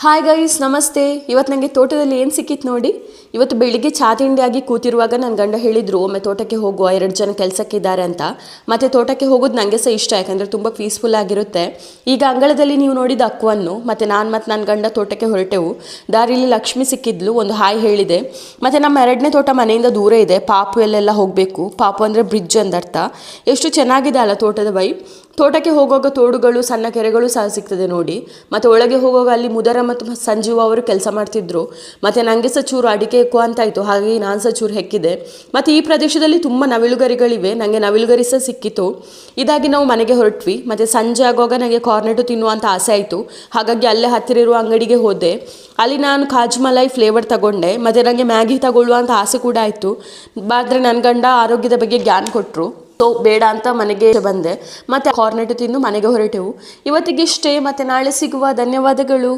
Hi guys, ನಮಸ್ತೆ. ಇವತ್ತು ನನಗೆ ತೋಟದಲ್ಲಿ ಏನು ಸಿಕ್ಕಿತ್ತು ನೋಡಿ. ಇವತ್ತು ಬೆಳಿಗ್ಗೆ ಚಾ ತಿಂಡಿಯಾಗಿ ಕೂತಿರುವಾಗ ನನ್ನ ಗಂಡ ಹೇಳಿದರು, ಒಮ್ಮೆ ತೋಟಕ್ಕೆ ಹೋಗುವ, 2 ಜನ ಕೆಲಸಕ್ಕಿದ್ದಾರೆ ಅಂತ. ಮತ್ತು ತೋಟಕ್ಕೆ ಹೋಗೋದು ನನಗೆ ಸಹ ಇಷ್ಟ, ಯಾಕಂದರೆ ತುಂಬ ಪೀಸ್ಫುಲ್ ಆಗಿರುತ್ತೆ. ಈಗ ಅಂಗಳದಲ್ಲಿ ನೀವು ನೋಡಿದ ಅಕ್ಕವನ್ನು ಮತ್ತು ನಾನು ಮತ್ತು ನನ್ನ ಗಂಡ ತೋಟಕ್ಕೆ ಹೊರಟೆವು. ದಾರಿಲಿ ಲಕ್ಷ್ಮಿ ಸಿಕ್ಕಿದ್ಲು, ಒಂದು ಹಾಯ್ ಹೇಳಿದೆ. ಮತ್ತು ನಮ್ಮ 2ನೇ ತೋಟ ಮನೆಯಿಂದ ದೂರ ಇದೆ. ಪಾಪು ಎಲ್ಲೆಲ್ಲ ಹೋಗಬೇಕು. ಪಾಪು ಅಂದರೆ ಬ್ರಿಡ್ಜ್ ಅಂದರ್ಥ. ಎಷ್ಟು ಚೆನ್ನಾಗಿದೆ ಅಲ್ಲ ತೋಟದ ವೈ. ತೋಟಕ್ಕೆ ಹೋಗುವಾಗ ತೋಡುಗಳು, ಸಣ್ಣ ಕೆರೆಗಳು ಸಹ ಸಿಗ್ತದೆ ನೋಡಿ. ಮತ್ತು ಒಳಗೆ ಹೋಗುವಾಗ ಅಲ್ಲಿ ಮುದರ ಮತ್ತು ಸಂಜೀವ ಅವರು ಕೆಲಸ ಮಾಡ್ತಿದ್ರು. ಮತ್ತು ನನಗೆ ಸಹ ಚೂರು ಅಡಿಕೆ ಎಕ್ಕುವ ಅಂತಾಯಿತು, ಹಾಗಾಗಿ ನಾನು ಸಹ ಚೂರು ಹೆಕ್ಕಿದೆ. ಮತ್ತು ಈ ಪ್ರದೇಶದಲ್ಲಿ ತುಂಬ ನವಿಲುಗರಿಗಳಿವೆ. ನನಗೆ ನವಿಲುಗರಿ ಸಹ ಸಿಕ್ಕಿತು. ಇದಾಗಿ ನಾವು ಮನೆಗೆ ಹೊರಟ್ವಿ. ಮತ್ತು ಸಂಜೆ ಆಗುವಾಗ ನನಗೆ ಕಾರ್ನೆಟು ತಿನ್ನುವಂಥ ಆಸೆ ಆಯಿತು. ಹಾಗಾಗಿ ಅಲ್ಲೇ ಹತ್ತಿರ ಇರುವ ಅಂಗಡಿಗೆ ಹೋದೆ. ಅಲ್ಲಿ ನಾನು ಕಾಜು ಮಲೈ ಫ್ಲೇವರ್ ತಗೊಂಡೆ. ಮತ್ತು ನನಗೆ ಮ್ಯಾಗಿ ತಗೊಳ್ಳುವಂಥ ಆಸೆ ಕೂಡ ಆಯಿತು. ಆದರೆ ನನ್ನ ಗಂಡ ಆರೋಗ್ಯದ ಬಗ್ಗೆ ಜ್ಞಾನ ಕೊಟ್ಟರು. ಬೇಡ ಅಂತ ಮನೆಗೆ ಬಂದೆ. ಮತ್ತು ಕಾರ್ನೆಟ್ ತಿಂದು ಮನೆಗೆ ಹೊರಟೆವು. ಇವತ್ತಿಗಿಷ್ಟೇ, ಮತ್ತೆ ನಾಳೆ ಸಿಗುವ. ಧನ್ಯವಾದಗಳು.